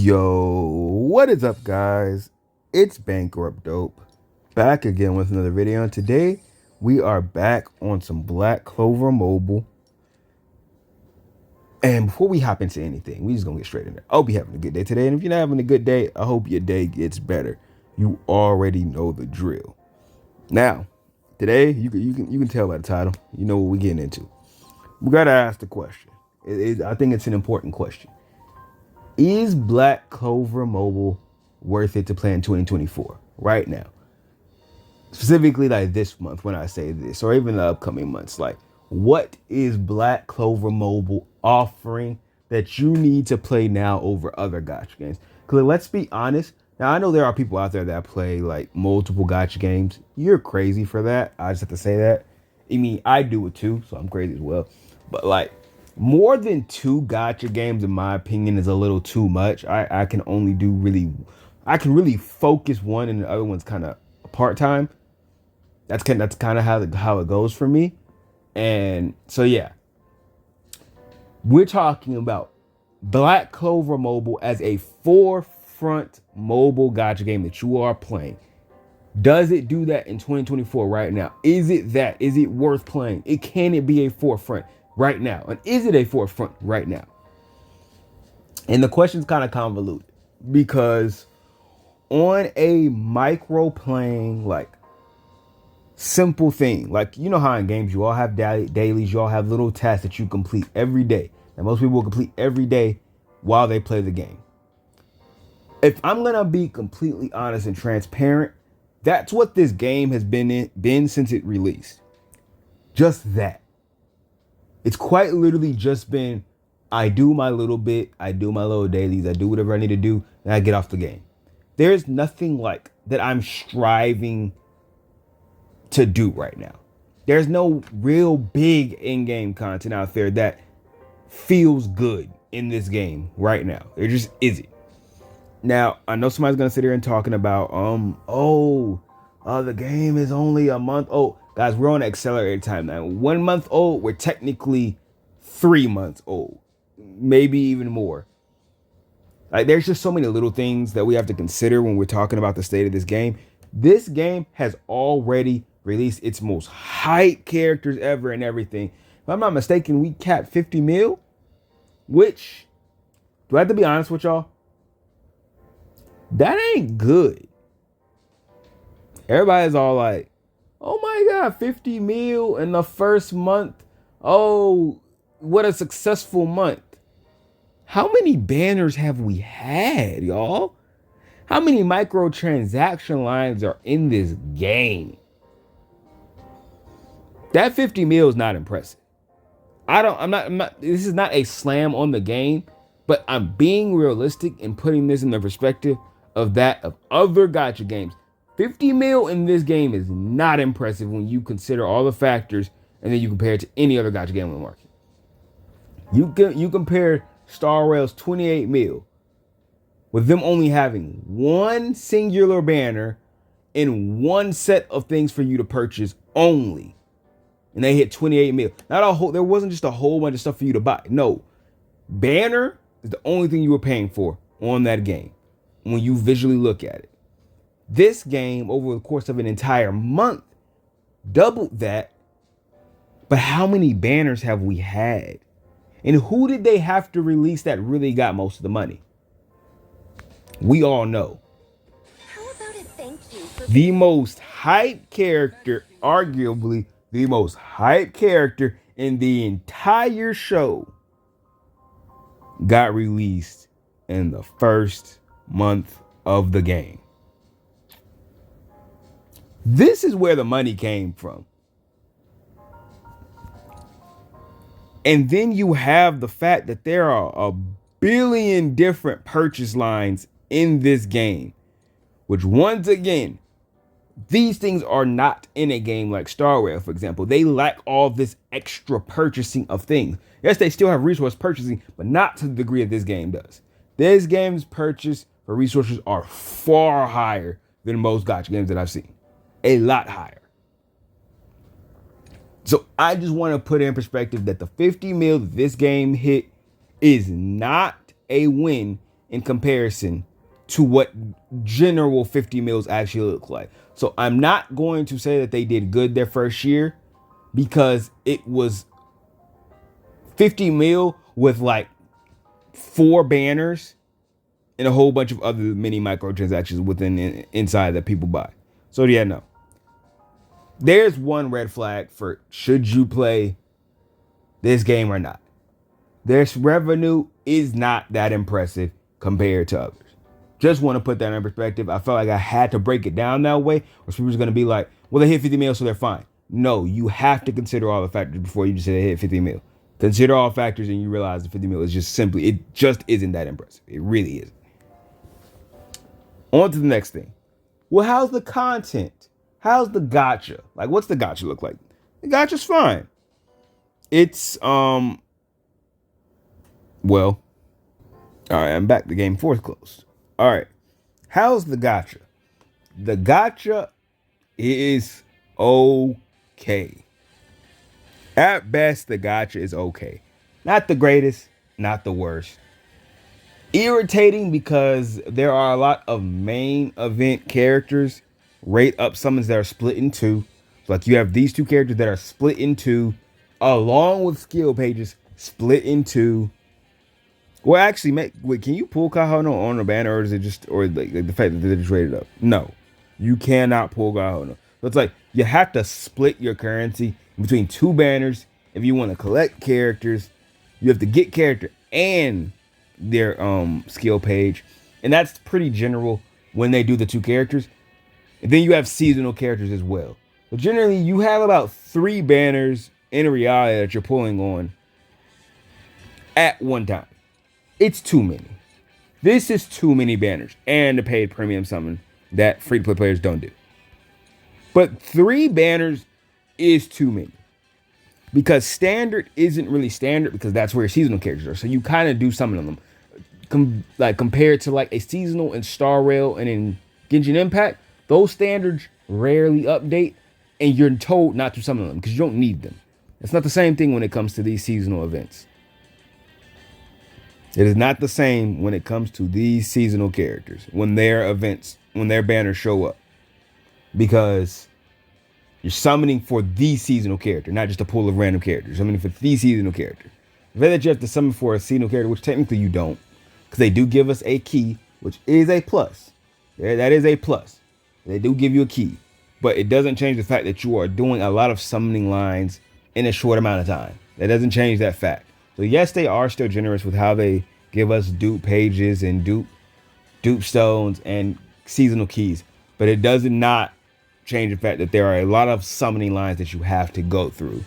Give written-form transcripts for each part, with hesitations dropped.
Yo, what is up, guys? It's Bankrupt Dope back again with another video. And today we are back on some Black Clover Mobile. And before we hop into anything, we just gonna get straight in there. I hope you're having a good day today. And if you're not having a good day, I hope your day gets better. You already know the drill. Now, today you can tell by the title, you know what we're getting into. We gotta ask the question. I think it's an important question. Is Black Clover Mobile worth it to play in 2024 right now? Specifically, like this month when I say this, or even the upcoming months. Like, what is Black Clover Mobile offering that you need to play now over other gacha games? Because let's be honest. Now, I know there are people out there that play like multiple gacha games. You're crazy for that. I just have to say that. I mean, I do it too, so I'm crazy as well. But like, more than two gacha games, in my opinion, is a little too much. I can only do I can really focus one, and the other one's kind of part time. That's kind of how it goes for me. And so yeah, we're talking about Black Clover Mobile as a forefront mobile gacha game that you are playing. Does it do that in 2024 right now? Is it that? Is it worth playing? Can it be a forefront right now? And is it a forefront right now? And the question's kind of convoluted because on a micro playing, like simple thing, like you know how in games you all have dailies, you all have little tasks that you complete every day. And most people will complete every day while they play the game. If I'm gonna be completely honest and transparent, that's what this game has been since it released. Just that. It's quite literally just been, I do my little bit, I do my little dailies, I do whatever I need to do, and I get off the game. There's nothing like that I'm striving to do right now. There's no real big in-game content out there that feels good in this game right now. There just isn't. Now, I know somebody's gonna sit here and talking about, the game is only a month old. Guys, we're on accelerated time now. 1 month old, we're technically 3 months old, maybe even more. Like, there's just so many little things that we have to consider when we're talking about the state of this game. This game has already released its most hype characters ever and everything. If I'm not mistaken, we capped 50 mil, which, do I have to be honest with y'all? That ain't good. Everybody's all like, oh my God, 50 mil in the first month. Oh, what a successful month. How many banners have we had, y'all? How many microtransaction lines are in this game? That 50 mil is not impressive. I'm not, this is not a slam on the game, but I'm being realistic and putting this in the perspective of that of other gacha games. 50 mil in this game is not impressive when you consider all the factors and then you compare it to any other gacha game on the market. You compare Star Rail's 28 mil with them only having one singular banner and one set of things for you to purchase only. And they hit 28 mil. There wasn't just a whole bunch of stuff for you to buy. No. Banner is the only thing you were paying for on that game when you visually look at it. This game, over the course of an entire month, doubled that. But how many banners have we had? And who did they have to release that really got most of the money? We all know. How about a thank you for the most hyped character, arguably the most hyped character in the entire show, got released in the first month of the game. This is where the money came from. And then you have the fact that there are a billion different purchase lines in this game, which once again, these things are not in a game like Star Rail, for example. They lack all this extra purchasing of things. Yes, they still have resource purchasing, but not to the degree that this game does. This game's purchase for resources are far higher than most gacha games that I've seen. A lot higher. So I just want to put in perspective that the 50 mil that this game hit is not a win in comparison to what general 50 mils actually look like. So I'm not going to say that they did good their first year, because it was 50 mil with like 4 banners and a whole bunch of other mini microtransactions within inside that people buy. So yeah, no. There's one red flag for should you play this game or not. Their revenue is not that impressive compared to others. Just want to put that in perspective. I felt like I had to break it down that way, or people are going to be like, well, they hit 50 mil, so they're fine. No, you have to consider all the factors before you just say they hit 50 mil. Consider all factors and you realize the 50 mil is just simply, it just isn't that impressive. It really isn't. On to the next thing. Well, how's the content? How's the gacha? Like, what's the gacha look like? The gacha's fine. It's, well, all right, I'm back. The game 4 is closed. All right. How's the gacha? The gacha is okay. At best, the gacha is okay. Not the greatest, not the worst. Irritating because there are a lot of main event characters, rate up summons that are split in 2. So like you have these 2 characters that are split in 2, along with skill pages split in 2. Well, actually, wait, can you pull Kahono on a banner, or is it just, or like the fact that they're just rated up? No, you cannot pull Kahono. So it's like you have to split your currency between 2 banners if you want to collect characters. You have to get character and their skill page, and that's pretty general when they do the 2 characters. And then you have seasonal characters as well. But generally, you have about 3 banners in reality that you're pulling on at one time. It's too many. This is too many banners and the paid premium summon that free-to-play players don't do. But 3 banners is too many. Because standard isn't really standard, because that's where your seasonal characters are. So you kind of do summon them. Compared to like a seasonal in Star Rail and in Genshin Impact, those standards rarely update, and you're told not to summon them because you don't need them. It's not the same thing when it comes to these seasonal events. It is not the same when it comes to these seasonal characters when their events, when their banners show up, because you're summoning for the seasonal character, not just a pool of random characters. You're summoning for the seasonal character. The fact that you have to summon for a seasonal character, which technically you don't, because they do give us a key, which is a plus. Yeah, that is a plus. They do give you a key, but it doesn't change the fact that you are doing a lot of summoning lines in a short amount of time. That doesn't change that fact. So yes, they are still generous with how they give us dupe pages and dupe stones and seasonal keys, but it does not change the fact that there are a lot of summoning lines that you have to go through,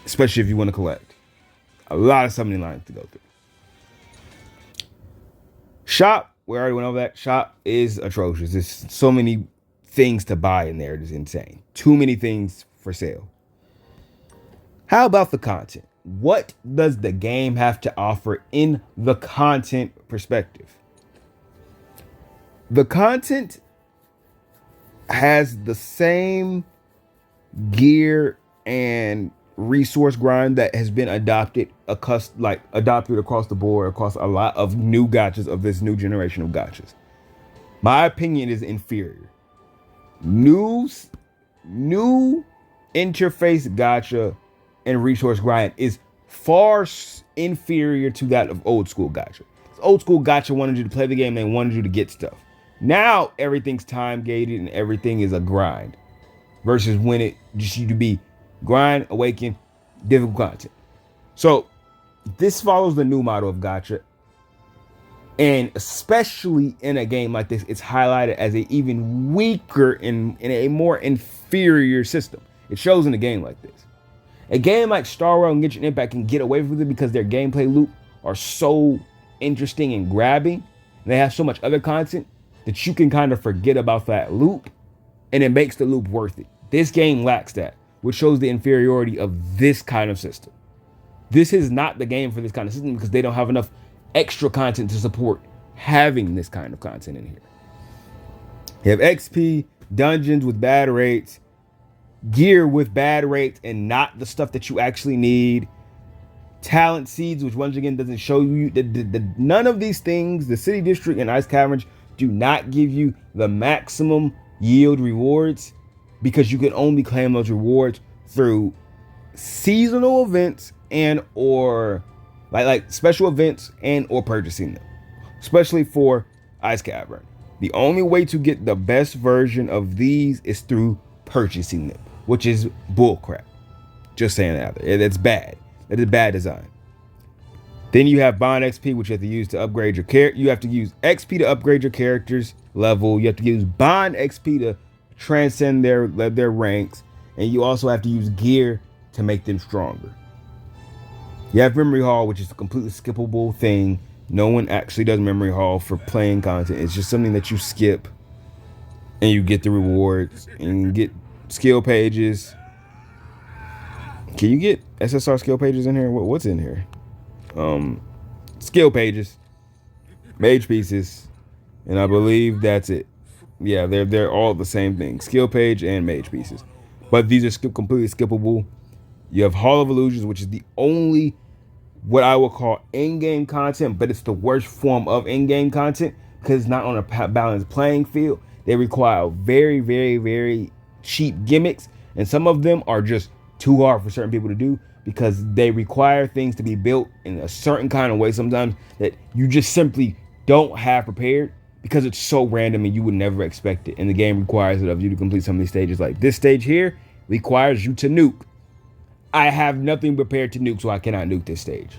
especially if you want to collect. A lot of summoning lines to go through. Shop, we already went over that. Shop is atrocious. There's so many things to buy in there. It is insane. Too many things for sale. How about the content? What does the game have to offer in the content perspective? The content has the same gear and resource grind that has been adopted across the board, across a lot of new gachas of this new generation of gachas. My opinion is inferior. New interface gacha and resource grind is far inferior to that of old school gacha. Old school gacha wanted you to play the game, they wanted you to get stuff. Now everything's time gated and everything is a grind, versus when it just used to be grind, awaken, difficult content. So this follows the new model of gacha, and especially in a game like this, it's highlighted as an even weaker in a more inferior system. It shows in a game like this. A game like Star Rail and Genshin Impact can get away with it because their gameplay loop are so interesting and grabbing, and they have so much other content that you can kind of forget about that loop, and it makes the loop worth it. This game lacks that, which shows the inferiority of this kind of system. This is not the game for this kind of system because they don't have enough extra content to support having this kind of content in here. You have XP, dungeons with bad rates, gear with bad rates and not the stuff that you actually need, talent seeds, which once again doesn't show you none of these things. The city district and ice caverns do not give you the maximum yield rewards because you can only claim those rewards through seasonal events and or like special events and or purchasing them, especially for ice cavern. The only way to get the best version of these is through purchasing them, which is bullcrap. Just saying that out there. That's bad. That is bad design. Then you have bond XP, which you have to use to upgrade your character. You have to use XP to upgrade your character's level. You have to use bond XP to transcend their ranks, and you also have to use gear to make them stronger. You have memory hall, which is a completely skippable thing. No one actually does memory hall for playing content. It's just something that you skip, and you get the rewards and you get skill pages. Can you get SSR skill pages in here? What's in here? Skill pages, mage pieces, and I believe that's it. Yeah, they're all the same thing, skill page and mage pieces, but these are completely skippable. You have Hall of Illusions, which is the only what I would call in-game content, but it's the worst form of in-game content because it's not on a balanced playing field. They require very, very, very cheap gimmicks, and some of them are just too hard for certain people to do because they require things to be built in a certain kind of way sometimes that you just simply don't have prepared because it's so random and you would never expect it. And the game requires it of you to complete some of these stages. Like this stage here requires you to nuke. I have nothing prepared to nuke, so I cannot nuke this stage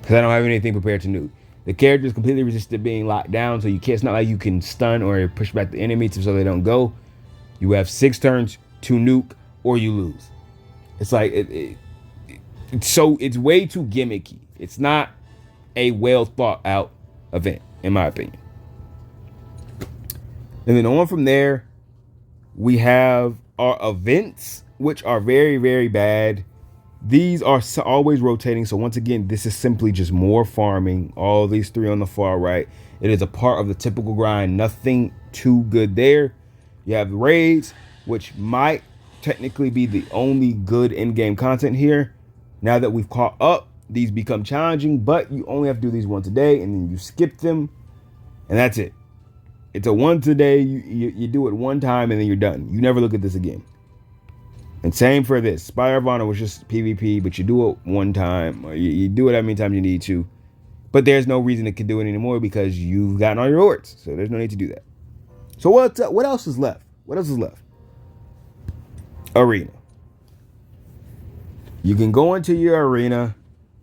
because I don't have anything prepared to nuke. The character is completely resistant to being locked down, so you can't. It's not like you can stun or push back the enemy so they don't go. You have 6 turns to nuke, or you lose. It's like it's way too gimmicky. It's not a well thought out event, in my opinion. And then on from there, we have our events, which are very, very bad. These are always rotating. So once again, this is simply just more farming. All these 3 on the far right. It is a part of the typical grind. Nothing too good there. You have raids, which might technically be the only good in-game content here. Now that we've caught up, these become challenging, but you only have to do these once a day, and then you skip them, and that's it. It's a once a day. You do it one time, and then you're done. You never look at this again. And same for this. Spire of Honor was just PvP, but you do it one time, or you do it how many times you need to. But there's no reason to do it anymore because you've gotten all your rewards, so there's no need to do that. So what else is left? What else is left? Arena. You can go into your arena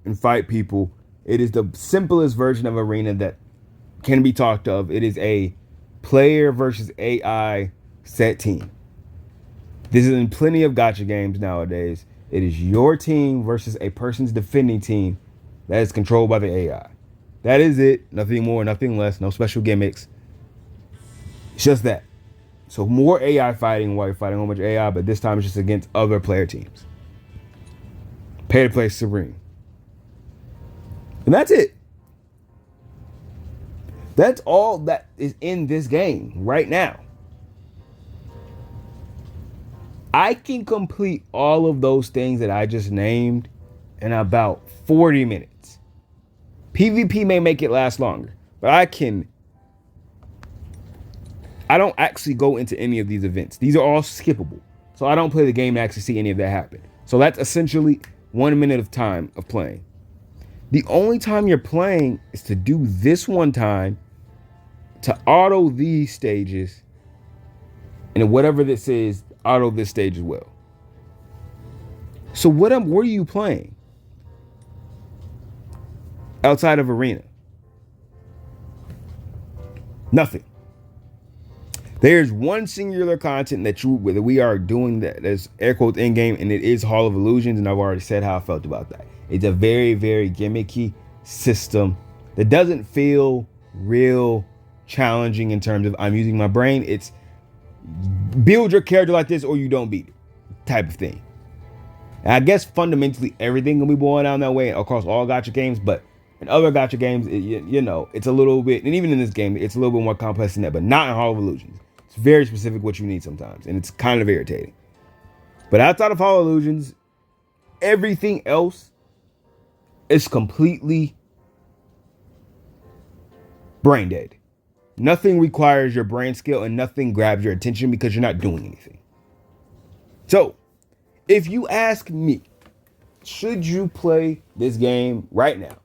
and fight people. It is the simplest version of arena that can be talked of. It is a player versus AI set team. This is in plenty of gacha games nowadays. It is your team versus a person's defending team that is controlled by the AI. That is it. Nothing more, nothing less. No special gimmicks. It's just that. So more AI fighting while you're fighting a whole bunch of AI, but this time it's just against other player teams. Pay to play supreme. And that's it. That's all that is in this game right now. I can complete all of those things that I just named in about 40 minutes. PvP may make it last longer, but I don't actually go into any of these events. These are all skippable. So I don't play the game to actually see any of that happen. So that's essentially 1 minute of time of playing. The only time you're playing is to do this one time, to auto these stages, and whatever this is, auto this stage as well. So what are you playing outside of arena? Nothing. There's one singular content that we are doing that is air quotes in game, and it is Hall of Illusions, and I've already said how I felt about that. It's a very, very gimmicky system that doesn't feel real challenging in terms of I'm using my brain. It's build your character like this or you don't beat it type of thing. And I guess fundamentally everything can be boiled down that way across all gacha games, but in other gacha games, it's a little bit, and even in this game, it's a little bit more complex than that, but not in Hall of Illusions. It's very specific what you need sometimes, and it's kind of irritating. But outside of Hall of Illusions, everything else It's completely brain dead. Nothing requires your brain skill and nothing grabs your attention because you're not doing anything. So, if you ask me, should you play this game right now?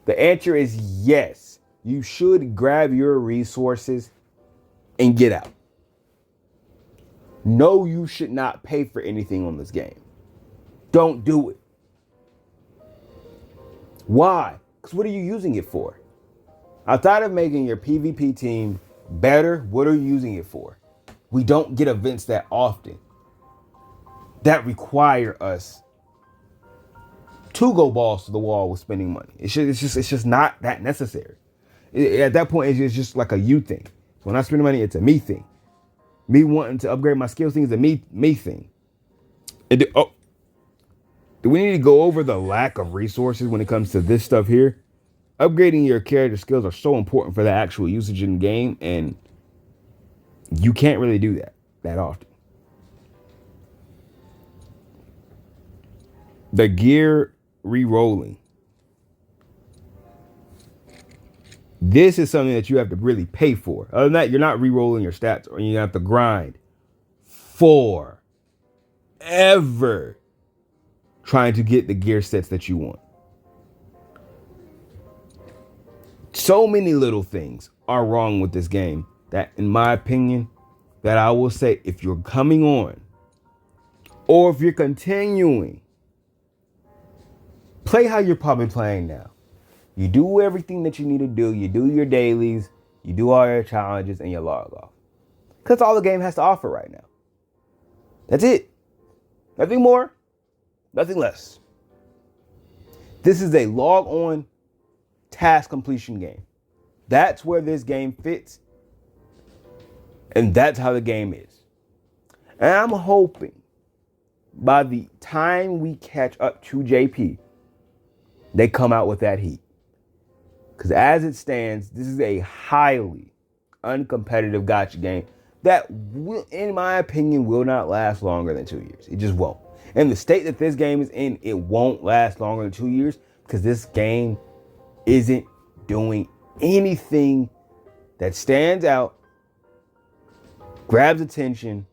The answer is yes. You should grab your resources and get out. No, you should not pay for anything on this game. Don't do it. Why? Because what are you using it for? Outside of making your PvP team better, what are you using it for? We don't get events that often that require us to go balls to the wall with spending money. It's just not that necessary. At that point, it's just like a you thing. So when I spend money, it's a me thing. Me wanting to upgrade my skills thing is a me thing. Do we need to go over the lack of resources when it comes to this stuff here? Upgrading your character skills are so important for the actual usage in the game, and you can't really do that often. The gear re-rolling. This is something that you have to really pay for. Other than that, you're not re-rolling your stats, or you have to grind forever trying to get the gear sets that you want. So many little things are wrong with this game that, in my opinion, that I will say, if you're coming on or if you're continuing, play how you're probably playing now. You do everything that you need to do. You do your dailies, you do all your challenges, and you log off. Because all the game has to offer right now. That's it. Nothing more, nothing less. This is a log on task completion game. That's where this game fits. And that's how the game is. And I'm hoping by the time we catch up to JP, they come out with that heat. Because as it stands, this is a highly uncompetitive gacha game that, will, in my opinion, will not last longer than 2 years. It just won't. And the state that this game is in, it won't last longer than 2 years because this game isn't doing anything that stands out, grabs attention,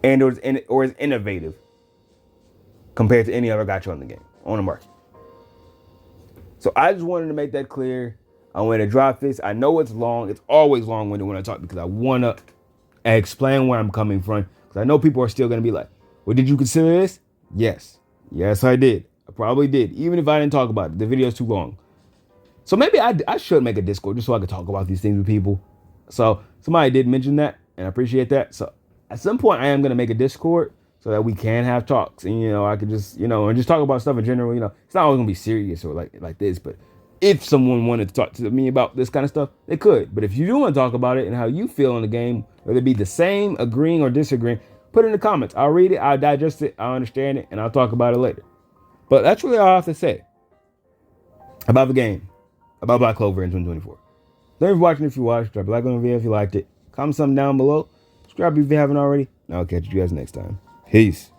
and or is innovative compared to any other gacha on the market. So I just wanted to make that clear. I wanted to drop this. I know it's long. It's always long-winded when I talk because I want to explain where I'm coming from. Because I know people are still going to be like, well, did you consider this? Yes. Yes, I did. I probably did. Even if I didn't talk about it. The video's too long. So maybe I should make a Discord just so I could talk about these things with people. So somebody did mention that, and I appreciate that. So at some point, I am going to make a Discord so that we can have talks. And, I could just, and just talk about stuff in general. It's not always going to be serious or like this. But if someone wanted to talk to me about this kind of stuff, they could. But if you do want to talk about it and how you feel in the game, whether it be the same, agreeing, or disagreeing, put it in the comments. I'll read it, I'll digest it, I'll understand it, and I'll talk about it later. But that's really all I have to say about the game, about Black Clover in 2024. Thanks for watching if you watched. Drop a like on the video if you liked it. Comment something down below. Subscribe if you haven't already. And I'll catch you guys next time. Peace.